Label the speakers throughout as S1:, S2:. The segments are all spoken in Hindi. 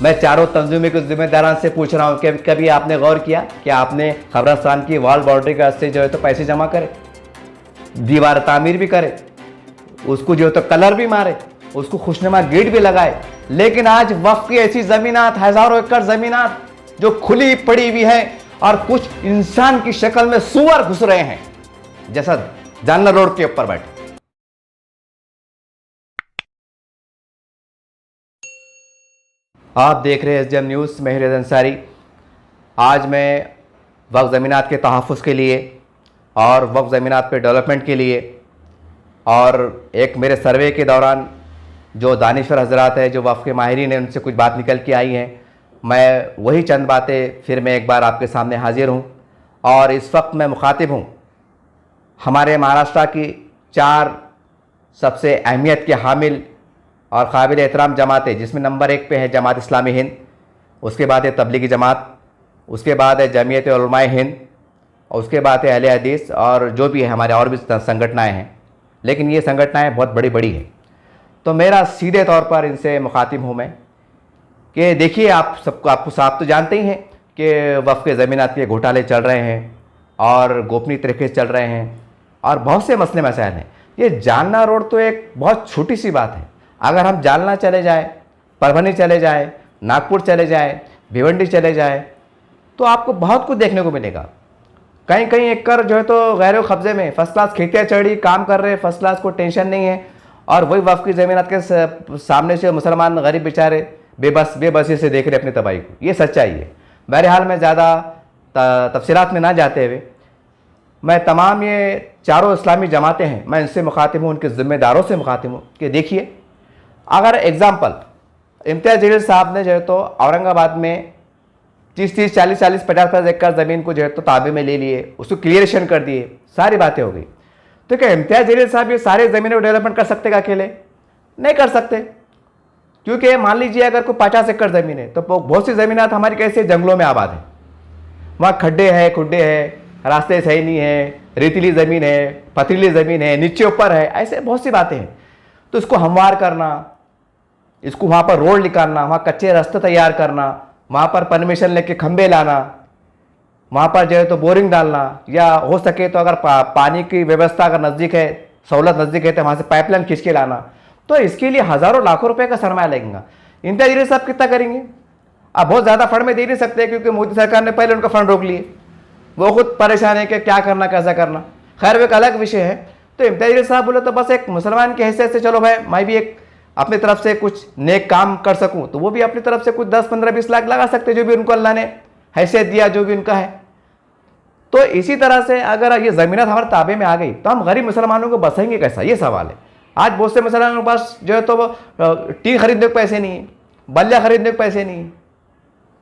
S1: मैं चारों तंजीमों के जिम्मेदारान से पूछ रहा हूँ कि कभी आपने गौर किया कि आपने कब्रिस्तान की वॉल बाउंड्री का से जो है तो पैसे जमा करे, दीवार तामीर भी करे, उसको जो है तो कलर भी मारे, उसको खुशनुमा गेट भी लगाए, लेकिन आज वक्फ की ऐसी ज़मीनात, हज़ारों एकड़ ज़मीनात जो खुली पड़ी हुई हैं और कुछ इंसान की शक्ल में सूअर घुस रहे हैं, जैसा जालना रोड के ऊपर बैठे। आप देख रहे हैं SDM न्यूज़, मैं हिरेज अंसारी। आज मैं वक्फ ज़मीनात के तहफ़्फ़ुज़ के लिए और वक्फ ज़मीनात पे डेवलपमेंट के लिए और एक मेरे सर्वे के दौरान जो दानिश्वर हजरात है, जो वक्फ के माहिरीन हैं, उनसे कुछ बात निकल के आई हैं। मैं वही चंद बातें फिर मैं एक बार आपके सामने हाजिर हूँ। और इस वक्त मैं मुखातिब हूँ हमारे महाराष्ट्र की 4 सबसे अहमियत के हामिल और काबिल एहतराम जमातें, जिसमें नंबर 1 पे है जमात इस्लामी हिंद, उसके बाद है तबलीगी जमात, उसके बाद है जमीयत उलमाए हिंद, और उसके बाद है अहले हदीस, और जो भी है हमारे और भी संगठनाएँ हैं, लेकिन ये संगठनाएँ बहुत बड़ी बड़ी हैं। तो मेरा सीधे तौर पर इनसे मुखातिब हूँ मैं कि देखिए, आपको साफ तो जानते ही हैं कि वक्फ के ज़मीनात के घोटाले चल रहे हैं और गोपनीय तरीके से चल रहे हैं और बहुत से मसले मसाइल हैं। ये जालना रोड तो एक बहुत छोटी सी बात है। अगर हम जालना चले जाएं, परभनी चले जाएं, नागपुर चले जाएं, भिवंडी चले जाएं, तो आपको बहुत कुछ देखने को मिलेगा। कहीं कहीं एकड़ जो है तो गैर कब्जे में फर्स्ट क्लास खेतियाँ चढ़ी काम कर रहे, फर्स्ट क्लास को टेंशन नहीं है, और वही वक्फ की ज़मीनात के सामने से मुसलमान गरीब बेचारे बेबसी से देख रहे अपनी तबाही को। ये सच्चाई है। बहरहाल मैं ज़्यादा तफसीलात में ना जाते हुए, मैं तमाम ये चारों इस्लामी जमातें हैं, मैं इनसे मुखातिब हूँ, उनके ज़िम्मेदारों से मुखातिब हूँ कि देखिए, अगर एग्ज़ाम्पल इम्तियाज़ जलील साहब ने जो है तो औरंगाबाद में 30-30, 40-40, 50-50 एकड़ ज़मीन को जो है तो ताबे में ले लिए, उसको क्लियरेशन कर दिए, सारी बातें हो गई। तो क्या इम्तियाज़ जलील साहब ये सारे ज़मीनों को डेवलपमेंट कर सकते हैं अकेले? नहीं कर सकते, क्योंकि मान लीजिए अगर कोई 50 एकड़ ज़मीन है तो बहुत सी ज़मीनात हमारी कैसे जंगलों में आबाद है, वहाँ खड्डे हैं, खुड्डे हैं, रास्ते सही नहीं है, रेतीली ज़मीन है, पथरीली ज़मीन है, नीचे ऊपर है, ऐसे बहुत सी बातें हैं। तो इसको हमवार करना, इसको वहाँ पर रोड निकालना, वहाँ कच्चे रास्ते तैयार करना, वहाँ पर परमिशन लेके खंबे लाना, वहाँ पर जो है तो बोरिंग डालना, या हो सके तो अगर पानी की व्यवस्था अगर नज़दीक है, सहूलत नज़दीक है, तो वहाँ से पाइपलाइन खींच के लाना, तो इसके लिए हज़ारों लाखों रुपए का सरमाया लगेगा। इम्तियाज़ जलील साहब कितना करेंगे? अब बहुत ज़्यादा फंड में दे नहीं सकते, क्योंकि मोदी सरकार ने पहले उनका फंड रोक लिए, वो खुद परेशान है कि क्या करना कैसा करना। खैर वो एक अलग विषय है। तो इम्तियाज़ जलील साहब बोले तो बस एक मुसलमान की हैसियत से चलो भाई मैं भी एक अपनी तरफ से कुछ नेक काम कर सकूं, तो वो भी अपनी तरफ से कुछ 10, 15, 20 लाख लगा सकते, जो भी उनको अल्लाह ने हैसियत दिया, जो भी उनका है। तो इसी तरह से अगर ये ज़मीनात हमारे ताबे में आ गई तो हम गरीब मुसलमानों को बसाएंगे कैसा, ये सवाल है। आज बहुत से मुसलमानों के पास जो है तो वो टी खरीदने के पैसे नहीं है, बल्ला खरीदने के पैसे नहीं है,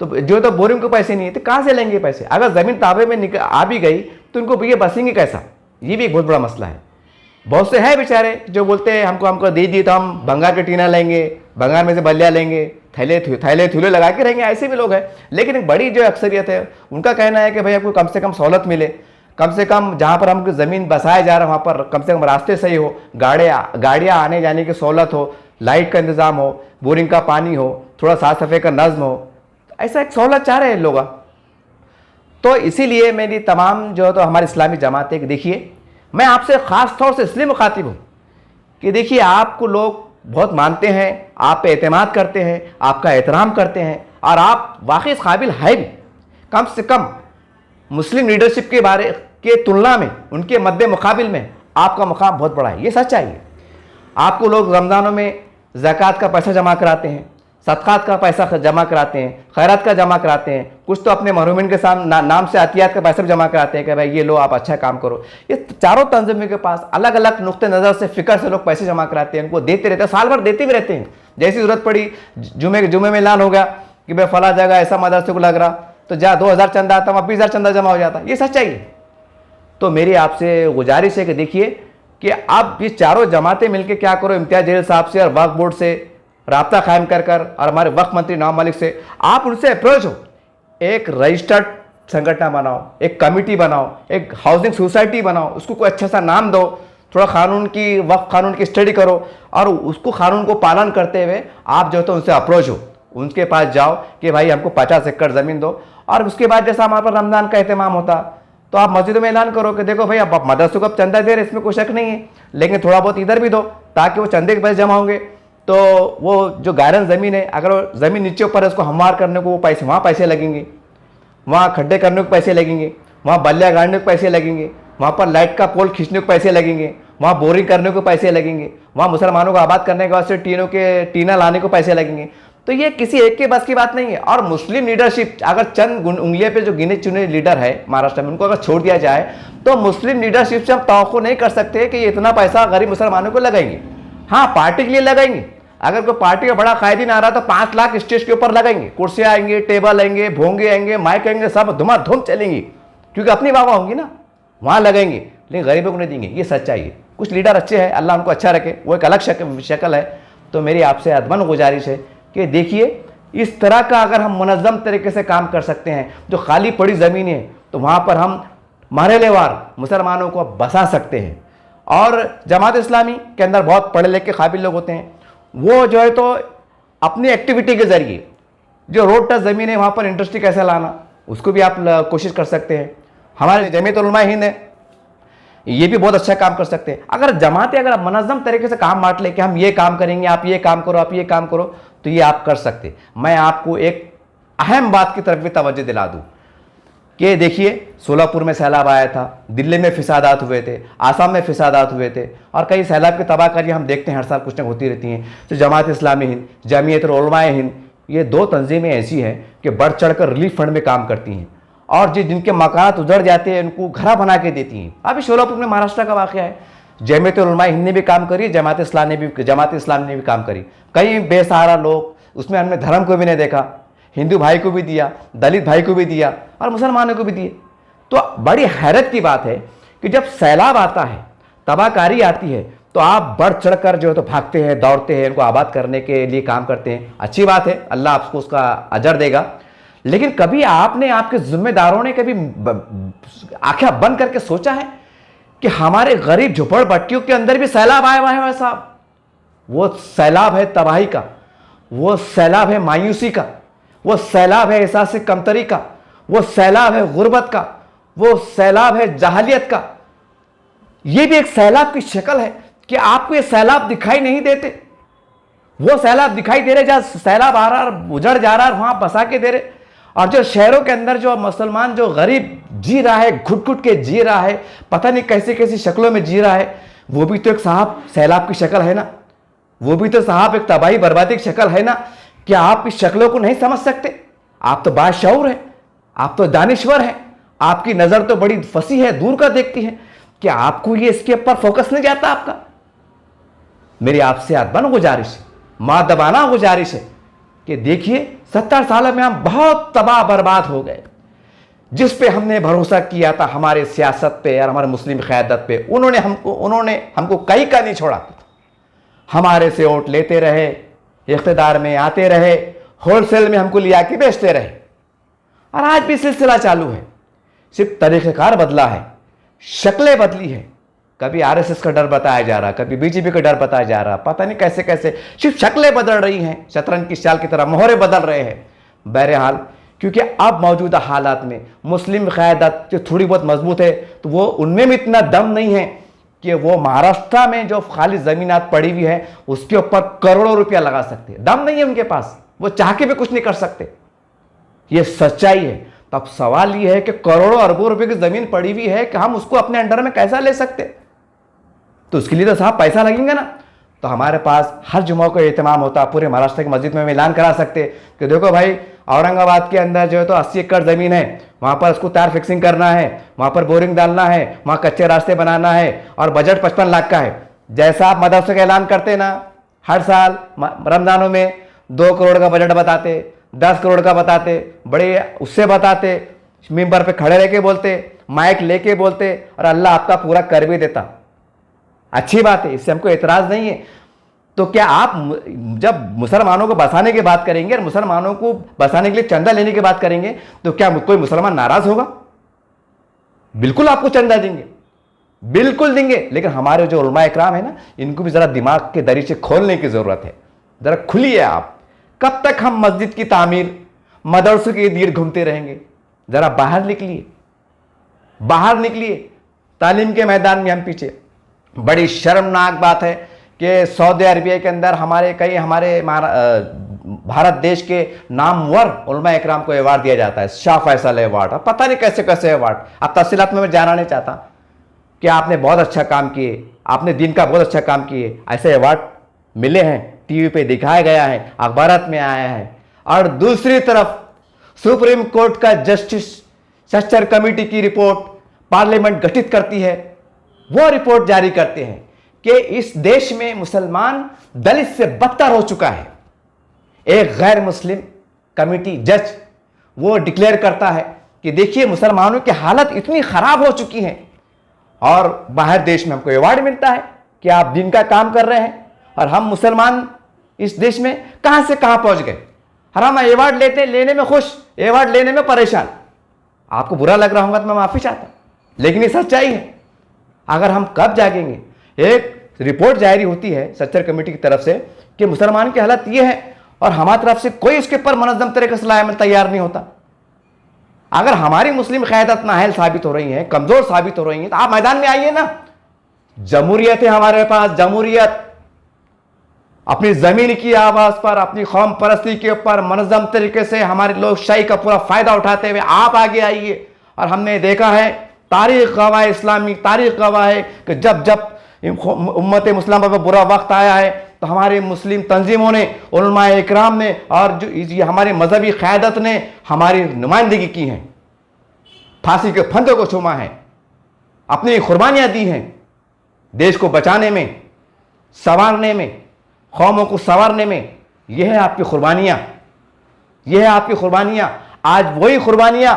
S1: तो जो तो बोरिंग के पैसे नहीं है, तो कहाँ से लेंगे पैसे? अगर ज़मीन ताबे में आ भी गई तो उनको ये बसेंगे कैसा? ये भी एक बहुत बड़ा मसला है। बहुत से हैं बेचारे जो बोलते हैं हमको दे दी तो हम भंगार के टीना लेंगे, भंगार में से बल्लियाँ लेंगे, थैले थूले लगा के रहेंगे, ऐसे भी लोग हैं। लेकिन एक बड़ी जो अक्सरियत है उनका कहना है कि भाई आपको कम से कम सहूलत मिले, कम से कम जहाँ पर हमको ज़मीन बसाया जा रहा है वहाँ पर कम से कम रास्ते सही हो, गाड़ियाँ आने जाने की सहूलत हो, लाइट का इंतज़ाम हो, बोरिंग का पानी हो, थोड़ा साफ सफाई का नज़्म हो, ऐसा एक सहूलत चाह रहे हैं लोग। तो इसीलिए मेरी तमाम जो है तो हमारी इस्लामी जमातें, देखिए मैं आपसे ख़ास तौर से इसलिए मुखातिब हूँ कि देखिए आपको लोग बहुत मानते हैं, आप पे एतमाद करते हैं, आपका एहतराम करते हैं, और आप वाकई काबिल है भी। कम से कम मुस्लिम लीडरशिप के बारे के तुलना में, उनके मद्दे मुकाबिल में आपका मकाम बहुत बड़ा है, ये सच्चाई है। आपको लोग रमज़ानों में ज़कात का पैसा जमा कराते हैं, सदक़ात का पैसा जमा कराते हैं, खैरात का जमा कराते हैं, कुछ तो अपने महरूमिन के नाम से अतियात का पैसा भी जमा कराते हैं कि भाई ये लो आप अच्छा काम करो। ये चारों तंजीमों के पास अलग अलग नुक्ते नज़र से फ़िक्र से लोग पैसे जमा कराते हैं, उनको देते रहते हैं, साल भर देते भी रहते हैं। जैसी ज़रूरत पड़ी, जुमे में ऐलान हो गया कि भाई फला जगह ऐसा मदरसे को लग रहा, तो जा 2000 चंदा आता, वहाँ 20,000 चंदा जमा हो जाता। ये सच्चाई है। तो मेरी आपसे गुजारिश है कि देखिए कि आप ये चारों जमातें मिलकर क्या करो, इम्तियाज़ जलील साहब से और वक्फ बोर्ड से राब्ता कायम कर और हमारे वक्फ मंत्री नवाब मलिक से आप उनसे अप्रोच हो, एक रजिस्टर्ड संगठन बनाओ, एक कमेटी बनाओ, एक हाउसिंग सोसाइटी बनाओ, उसको कोई अच्छा सा नाम दो, थोड़ा वक्फ कानून की स्टडी करो, और उसको कानून को पालन करते हुए आप जो है तो उनसे अप्रोच हो उनके पास जाओ कि भाई हमको 50 एकड़ ज़मीन दो, और उसके बाद जैसा हमारे पर रमज़ान का एहतमाम होता तो आप मस्जिदों में ऐलान करो कि देखो भाई अब मदरसों को अब चंदा दे रहे, इसमें कोई शक नहीं है, लेकिन थोड़ा बहुत इधर भी दो ताकि वो चंदे के पैसे जमा होंगे। तो वो जो गायरन ज़मीन है, अगर वो ज़मीन नीचे ऊपर है, उसको हमवार करने को वो पैसे, वहाँ पैसे लगेंगे, वहाँ खड्डे करने को पैसे लगेंगे, वहाँ बल्लियाँ गाड़ने को पैसे लगेंगे, वहाँ पर लाइट का पोल खींचने को पैसे लगेंगे, वहाँ बोरिंग करने को पैसे लगेंगे, वहाँ मुसलमानों को आबाद करने के वास्ते टीना लाने को पैसे लगेंगे। तो ये किसी एक के बस की बात नहीं है। और मुस्लिम लीडरशिप, अगर चंद उंगलियों पे जो गिने चुने लीडर है महाराष्ट्र में, उनको अगर छोड़ दिया जाए तो मुस्लिम लीडरशिप से हम तवक्को नहीं कर सकते कि ये इतना पैसा गरीब मुसलमानों को लगाएंगे। हाँ, पार्टी के लिए लगाएंगे। अगर कोई पार्टी का बड़ा कायदीन आ रहा तो 5 लाख स्टेज के ऊपर लगाएंगे, कुर्सियाँ आएंगे, टेबल आएंगे, भोंगे आएंगे, माइक आएंगे, सब धुमाधुम चलेंगी, क्योंकि अपनी वाह होंगी ना, वहाँ लगेंगे, लेकिन गरीबों को नहीं देंगे। ये सच्चाई है। कुछ लीडर अच्छे हैं, अल्लाह उनको अच्छा रखे, वो एक अलग शक्ल है। तो मेरी आपसे अदमन गुजारिश है कि देखिए, इस तरह का अगर हम मुनज़्ज़म तरीके से काम कर सकते हैं, जो खाली पड़ी ज़मीन है तो वहाँ पर हम महल्लेवार मुसलमानों को बसा सकते हैं। और जमात इस्लामी के अंदर बहुत पढ़े लिखे काबिल लोग होते हैं, वो जो है तो अपनी एक्टिविटी के ज़रिए जो रोड टच ज़मीन है वहाँ पर इंडस्ट्री कैसे लाना, उसको भी आप कोशिश कर सकते हैं। हमारे जमीयत उलमा हिंद है, ये भी बहुत अच्छा काम कर सकते हैं। अगर जमातें अगर मुनज़्ज़म तरीके से काम बांट ले कि हम ये काम करेंगे, आप ये काम करो, आप ये काम करो, तो ये आप कर सकते। मैं आपको एक अहम बात की तरफ भी तवज्जो दिला दूँ कि देखिए, सोलापुर में सैलाब आया था, दिल्ली में फिसादात हुए थे, आसाम में फिसादात हुए थे, और कई सैलाब की तबाहकारियाँ हम देखते हैं हर साल कुछ न होती रहती हैं। तो जमात इस्लामी हिंद, जमीयत उलमा हिंद, ये 2 तंजीमें ऐसी हैं कि बढ़ चढ़ कर रिलीफ फंड में काम करती हैं, और जिनके मकान उजड़ जाते हैं उनको घर बना के देती हैं। अभी सोलापुर में महाराष्ट्र का वाक़या है, जमीयत उलमा हिंद ने भी काम करी, जमात इस्लाम ने भी काम करी। कई बेसहारा लोग, उसमें हमने धर्म को भी नहीं देखा, हिंदू भाई को भी दिया, दलित भाई को भी दिया, और मुसलमानों को भी दिए। तो बड़ी हैरत की बात है कि जब सैलाब आता है, तबाहकारी आती है, तो आप बढ़ चढ़ कर जो है तो भागते हैं, दौड़ते हैं, इनको आबाद करने के लिए काम करते हैं। अच्छी बात है, अल्लाह आपको उसका अजर देगा। लेकिन कभी आपने, आपके जिम्मेदारों ने कभी आंखें बंद करके सोचा है कि हमारे गरीब झुपड़पट्टियों के अंदर भी सैलाब आया हुआ है साहब? वो सैलाब है तबाही का, वो सैलाब है मायूसी का, वो सैलाब है एहसास कमतरी का, वो सैलाब है गुर्बत का, वो सैलाब है जहालियत का। ये भी एक सैलाब की शक्ल है कि आपको ये सैलाब दिखाई नहीं देते। वो सैलाब दिखाई दे रहे जहां सैलाब आ रहा है, उजड़ जा रहा है, वहां बसा के दे रहे। और जो शहरों के अंदर जो मुसलमान, जो गरीब जी रहा है, घुट घुट के जी रहा है, पता नहीं कैसी कैसी शक्लों में जी रहा है, वो भी तो एक साहब सैलाब की शक्ल है ना, वो भी तो साहब एक तबाही बर्बादी की शक्ल है ना। क्या आप इस शक्लों को नहीं समझ सकते? आप तो बाशऊर हैं, आप तो दानिश्वर हैं, आपकी नज़र तो बड़ी फसी है, दूर का देखती है। क्या आपको ये इसके ऊपर फोकस नहीं जाता आपका? मेरी आपसे अदबन गुजारिश है, मादबाना गुजारिश है कि देखिए, 70 सालों में हम बहुत तबाह बर्बाद हो गए। जिस पे हमने भरोसा किया था, हमारे सियासत पे और हमारे मुस्लिम क़यादत पे, उन्होंने हमको कहीं का नहीं छोड़ा। हमारे से वोट लेते रहे, इख्तिदार में आते रहे, होलसेल में हमको लिया के बेचते रहे, और आज भी सिलसिला चालू है। सिर्फ तरीक़ेकार बदला है, शक्लें बदली है। कभी आरएसएस का डर बताया जा रहा, कभी बीजेपी का डर बताया जा रहा, पता नहीं कैसे कैसे सिर्फ शक्लें बदल रही हैं, शतरंज की चाल की तरह मोहरे बदल रहे हैं। बहरहाल, क्योंकि अब मौजूदा हालात में मुस्लिम क़यादत जो थोड़ी बहुत मजबूत है, तो वो उनमें भी इतना दम नहीं है कि वो महाराष्ट्र में जो खाली ज़मीनात पड़ी हुई है उसके ऊपर करोड़ों रुपया लगा सकते हैं। दम नहीं है उनके पास, वो चाह के भी कुछ नहीं कर सकते। ये सच्चाई है। तब सवाल ये है कि करोड़ों अरबों रुपए की ज़मीन पड़ी हुई है कि हम उसको अपने अंडर में कैसा ले सकते? तो उसके लिए तो साहब पैसा लगेंगे ना। तो हमारे पास हर जुमा को एहतमाम होता, पूरे महाराष्ट्र की मस्जिद में हम ऐलान करा सकते कि देखो भाई, औरंगाबाद के अंदर जो है तो 80 एकड़ ज़मीन है, वहाँ पर उसको तार फिक्सिंग करना है, वहाँ पर बोरिंग डालना है, वहाँ कच्चे रास्ते बनाना है, और बजट 55 लाख का है। जैसा आप मदरसे का ऐलान करते ना, हर साल रमज़ानों में 2 करोड़ का बजट बताते, 10 करोड़ का बताते, बड़े उससे बताते, मिंबर पे खड़े रह के बोलते, माइक लेके बोलते, और अल्लाह आपका पूरा कर भी देता। अच्छी बात है, इससे हमको एतराज़ नहीं है। तो क्या आप जब मुसलमानों को बसाने की बात करेंगे और मुसलमानों को बसाने के लिए चंदा लेने की बात करेंगे, तो क्या कोई मुसलमान नाराज होगा? बिल्कुल आपको चंदा देंगे, बिल्कुल देंगे। लेकिन हमारे जो उलमा इकराम है ना, इनको भी जरा दिमाग के दरीचे खोलने की जरूरत है। जरा खुलिए आप, कब तक हम मस्जिद की तामीर, मदरसों के इर्द-गिर्द घूमते रहेंगे? जरा बाहर निकलिए, बाहर निकलिए। तालीम के मैदान में हम पीछे। बड़ी शर्मनाक बात है कि सऊदी अरबिया के अंदर हमारे भारत देश के नामवर उलमा इकराम को अवार्ड दिया जाता है, शाह फैसल अवार्ड। अब पता नहीं कैसे कैसे अवार्ड, अब तफसीलात में मैं जाना नहीं चाहता कि आपने बहुत अच्छा काम किए, आपने दीन का बहुत अच्छा काम किए, ऐसे अवार्ड मिले हैं, टीवी पे दिखाया गया है, अखबारात में आया है। और दूसरी तरफ सुप्रीम कोर्ट का जस्टिस सच्चर कमेटी की रिपोर्ट पार्लियामेंट गठित करती है, वो रिपोर्ट जारी करते हैं कि इस देश में मुसलमान दलित से बदतर हो चुका है। एक गैर मुस्लिम कमेटी जज वो डिक्लेयर करता है कि देखिए मुसलमानों की हालत इतनी खराब हो चुकी है, और बाहर देश में हमको अवार्ड मिलता है कि आप दिन का काम कर रहे हैं, और हम मुसलमान इस देश में कहां से कहां पहुंच गए। और हम अवार्ड लेने में खुश, अवार्ड लेने में परेशान। आपको बुरा लग रहा होगा तो मैं माफी चाहता हूं, लेकिन ये सच्चाई है। अगर हम कब जागेंगे? एक रिपोर्ट जारी होती है सच्चर कमेटी की तरफ से कि मुसलमान की हालत ये है, और हमारी तरफ से कोई इसके ऊपर मुनज़्ज़म तरीके से लाने में तैयार नहीं होता। अगर हमारी मुस्लिम क़यादत नाअहल साबित हो रही है, कमजोर साबित हो रही है, तो आप मैदान में आइए ना। जमहूरियत है हमारे पास, जमहूरियत। अपनी जमीन की आवाज पर, अपनी कौम परस्ती के ऊपर मुनज़्ज़म तरीके से हमारे लोग शाही का पूरा फायदा उठाते हुए आप आगे आइए। और हमने देखा है, तारीख गवाह है, इस्लामी तारीख गवाह है कि जब जब उम्मत मुस्लिमा पर बुरा वक्त आया है तो हमारे मुस्लिम तंजीमों ने, उलमा इकराम ने, और जो हमारे मजहबी क़यादत ने हमारी नुमाइंदगी की है, फांसी के फंदे को चूमा है, अपनी कुर्बानियां दी हैं देश को बचाने में, संवारने में, कौमों को संवारने में। यह है आपकी कुर्बानियां, यह है आपकी कुर्बानियां। आज वही कुर्बानियां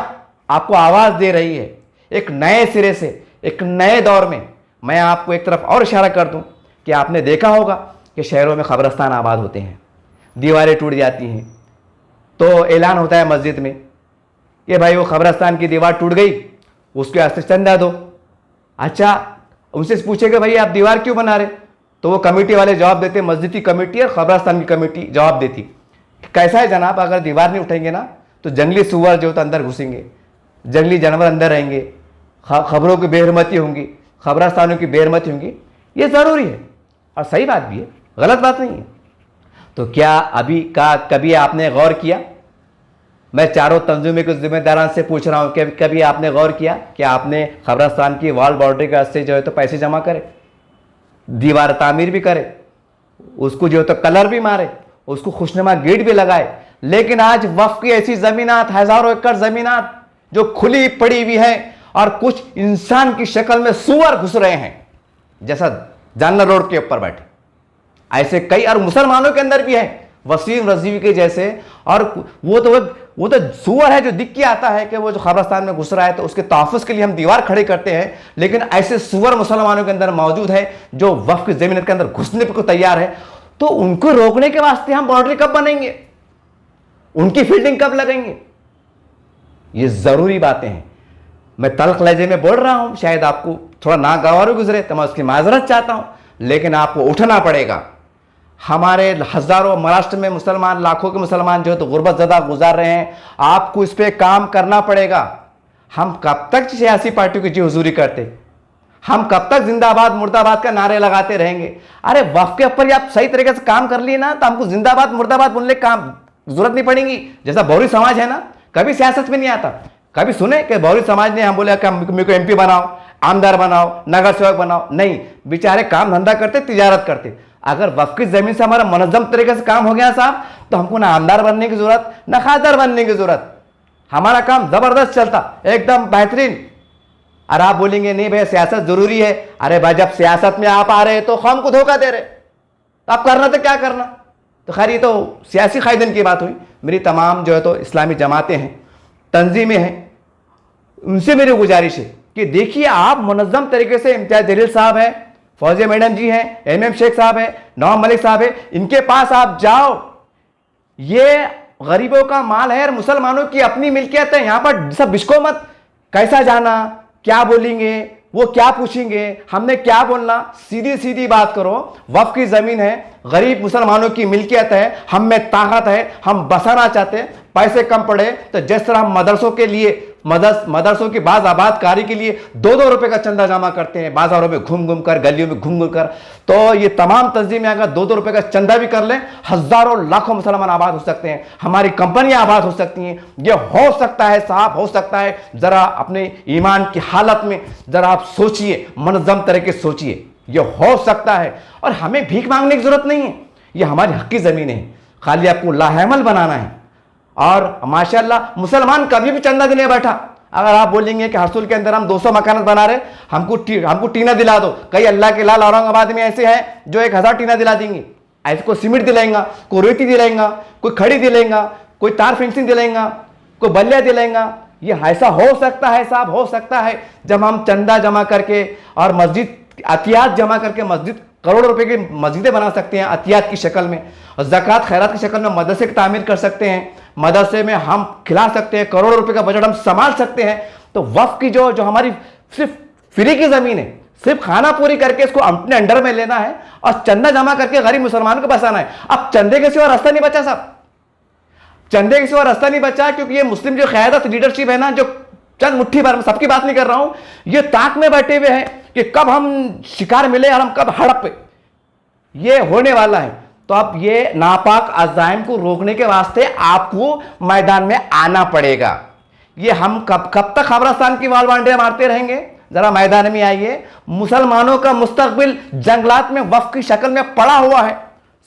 S1: आपको आवाज दे रही है एक नए सिरे से, एक नए दौर में। मैं आपको एक तरफ और इशारा कर दूं कि आपने देखा होगा कि शहरों में कब्रिस्तान आबाद होते हैं, दीवारें टूट जाती हैं, तो ऐलान होता है मस्जिद में कि भाई वो कब्रिस्तान की दीवार टूट गई, उसके वास्ते चंदा दो। अच्छा, उनसे पूछेगा भाई आप दीवार क्यों बना रहे, तो वो कमेटी वाले जवाब देते, मस्जिद की कमेटी और कब्रिस्तान की कमेटी जवाब देती, कैसा है जनाब, अगर दीवार नहीं उठेंगे ना तो जंगली सुअर जो तो अंदर घुसेंगे, जंगली जानवर अंदर रहेंगे, खबरों की बेहरमती होंगी, कब्रिस्तानों की बेहरमती होंगी। ये ज़रूरी है और सही बात भी है, गलत बात नहीं है। तो क्या कभी आपने गौर किया, मैं चारों तंजीमों के जिम्मेदारान से पूछ रहा हूं कि कभी आपने गौर किया कि आपने कब्रिस्तान की वॉल बाउंड्री के वास्ते जो है तो पैसे जमा करे, दीवार तामीर भी करे, उसको जो है तो कलर भी मारे, उसको खुशनुमा गेट भी लगाए। लेकिन आज वक्फ की ऐसी जमीनात, हजारों एकड़ जमीनात जो खुली पड़ी हुई है, और कुछ इंसान की शक्ल में सुअर घुस रहे हैं, जैसा जानना रोड के ऊपर बैठे, ऐसे कई, और मुसलमानों के अंदर भी है, वसीम रजीवी के जैसे। और वो तो सुअर है जो दिख के आता है कि वो जो कब्रिस्तान में घुस रहा है तो उसके तहफ़्फ़ुज़ के लिए हम दीवार खड़े करते हैं। लेकिन ऐसे सुअर मुसलमानों के अंदर मौजूद है जो वक्फ की जमीन के अंदर घुसने को तैयार है। तो उनको रोकने के वास्ते हम बाउंड्री कब बनेंगे, उनकी फील्डिंग कब लगेंगे? ये जरूरी बातें हैं। मैं तल्ख लहजे में बोल रहा हूं, शायद आपको थोड़ा नागवार गुजरे तो मैं उसकी माजरत चाहता हूं, लेकिन आपको उठना पड़ेगा। हमारे हजारों महाराष्ट्र में मुसलमान, लाखों के मुसलमान जो है तो गुर्बत ज़दा गुजार रहे हैं, आपको इस पर काम करना पड़ेगा। हम कब तक सियासी पार्टियों की जी हुजूरी करते, हम कब तक जिंदाबाद मुर्दाबाद का नारे लगाते रहेंगे? अरे वक्फ के ऊपर आप सही तरीके से काम कर लिए ना तो हमको जिंदाबाद मुर्दाबाद बोलने का जरूरत नहीं पड़ेगी। जैसा बौरी समाज है ना, कभी सियासत में नहीं आता, कभी सुने कि बौरी समाज ने हम बोले कि मेरे को एमपी बनाओ, आमदार बनाओ, नगर सेवक बनाओ, नहीं, बेचारे काम धंधा करते, तिजारत करते। अगर वक्फ की जमीन से हमारा मुनज़्ज़म तरीके से काम हो गया साहब, तो हमको ना आमदार बनने की जरूरत, ना खासदार बनने की जरूरत, हमारा काम जबरदस्त चलता, एकदम बेहतरीन। और आप बोलेंगे नहीं भाई सियासत जरूरी है। अरे भाई जब सियासत में आप आ रहे तो कौम को धोखा दे रहे, तो आप करना तो क्या करना। तो खैर ये तो सियासी कायदन की बात हुई। मेरी तमाम जो है तो इस्लामी जमातें हैं, तंजीमें हैं, उनसे मेरी गुजारिश है कि देखिए आप मुनज़्ज़म तरीके से, इम्तियाज़ जलील साहब हैं, फौजिया मैडम जी हैं, एम शेख साहब हैं, नवाब मलिक साहब हैं, इनके पास आप जाओ। ये गरीबों का माल है और मुसलमानों की अपनी मिल्कियत है, यहां पर सब बिस्को मत। कैसा जाना, क्या बोलेंगे, वो क्या पूछेंगे, हमने क्या बोलना, सीधी सीधी बात करो। वक्फ की ज़मीन है, गरीब मुसलमानों की मिल्कियत है, हम में ताकत है, हम बसाना चाहते हैं, पैसे कम पड़े तो जिस तरह हम मदरसों के लिए मदरसों की बाज आबादकारी के लिए 2-2 रुपए का चंदा जमा करते हैं, बाजारों में घूम घूम कर, गलियों में घूम घूम कर, तो ये तमाम तंजीमें अगर 2-2 रुपए का चंदा भी कर लें, हजारों लाखों मुसलमान आबाद हो सकते हैं, हमारी कंपनियां आबाद हो सकती हैं। ये हो सकता है साहब, हो सकता है। जरा अपने ईमान की हालत में जरा आप सोचिए, मनज़्ज़म तरीके से सोचिए, ये हो सकता है। और हमें भीख मांगने की जरूरत नहीं है, ये हमारी हक की जमीन है, खाली आपको लाहेमल बनाना है। और माशाल्लाह मुसलमान कभी भी चंदा देने बैठा, अगर आप बोलेंगे कि हरसुल के अंदर हम 200 मकान बना रहे, हमको टीना दिला दो, कई अल्लाह के लाल औरंगाबाद में ऐसे हैं जो 1000 टीना दिला देंगे, ऐसे कोई सीमेंट दिलाएंगा, कोई रेती दिलाएंगा, कोई खड़ी दिलाएंगा, कोई तार फेंसिंग दिलाएंगा, कोई बल्लिया दिलाएंगा। ये ऐसा हो सकता है साहब, हो सकता है जब हम चंदा जमा करके और मस्जिद अतियात जमा करके मस्जिद करोड़ों रुपए की मस्जिदें बना सकते हैं अतियात की शक्ल में, और ज़कात खैरात की शक्ल में मदरसे की तामीर कर सकते हैं, मदरसे में हम खिला सकते हैं, करोड़ों रुपए का बजट हम संभाल सकते हैं। तो वक्फ की जो हमारी सिर्फ फ्री की ज़मीन है, सिर्फ खाना पूरी करके इसको अपने अंडर में लेना है और चंदा जमा करके गरीब मुसलमानों को बसाना है। अब चंदे के सिवा रास्ता नहीं बचा साहब, चंदे के सिवा रास्ता नहीं बचा, क्योंकि ये मुस्लिम जो क़यादत लीडरशिप है ना, जो चंद मुट्ठी भर, सबकी बात नहीं कर रहा हूं, ये ताक में बैठे हुए हैं कि कब हम शिकार मिले और हम कब हड़प पे, ये होने वाला है। तो अब ये नापाक अज़ाइम को रोकने के वास्ते आपको मैदान में आना पड़ेगा। ये हम कब तक खबरस्तान की वाल बांडे मारते रहेंगे? जरा मैदान में आइए। मुसलमानों का मुस्तकबिल जंगलात में वक्फ की शक्ल में पड़ा हुआ है,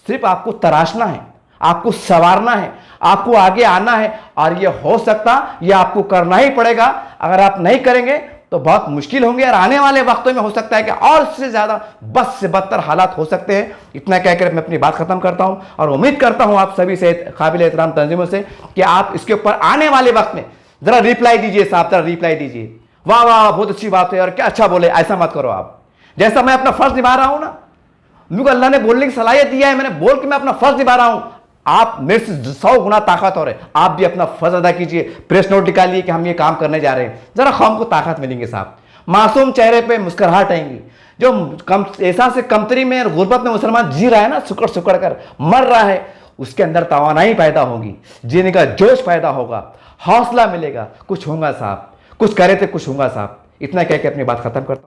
S1: सिर्फ आपको तराशना है, आपको संवारना है, आपको आगे आना है। और ये हो सकता, ये आपको करना ही पड़ेगा। अगर आप नहीं करेंगे तो बहुत मुश्किल होंगे, और आने वाले वक्तों में हो सकता है कि और इससे ज्यादा बद से बदतर हालात हो सकते हैं। इतना कहकर मैं अपनी बात खत्म करता हूं और उम्मीद करता हूं आप सभी से, काबिल एहतराम तंजीमों से, कि आप इसके ऊपर आने वाले वक्त में जरा रिप्लाई दीजिए साहब, जरा रिप्लाई दीजिए। वाह वाह, बहुत अच्छी बात है और क्या अच्छा बोले, ऐसा मत करो आप। जैसा मैं अपना फर्ज निभा रहा हूं ना, मुझे अल्लाह ने बोलने की सलाहियत दिया है, मैंने बोल के मैं अपना फर्ज निभा रहा हूं। आप मेरे से 100 गुना ताकत और है, आप भी अपना फर्ज अदा कीजिए। प्रेस नोट निकालिए कि हम ये काम करने जा रहे हैं, जरा कौम को ताकत मिलेंगे साहब, मासूम चेहरे पे मुस्कुराहट आएंगी। जो ऐसा से कमतरी में गुर्बत में मुसलमान जी रहा है ना, सुकड़ सुकड़ कर मर रहा है, उसके अंदर तवानाई पैदा होगी, जीने का जोश पैदा होगा, हौसला मिलेगा, कुछ होगा साहब, कुछ करे तो कुछ होगा साहब। इतना कह के अपनी बात खत्म करता हूं।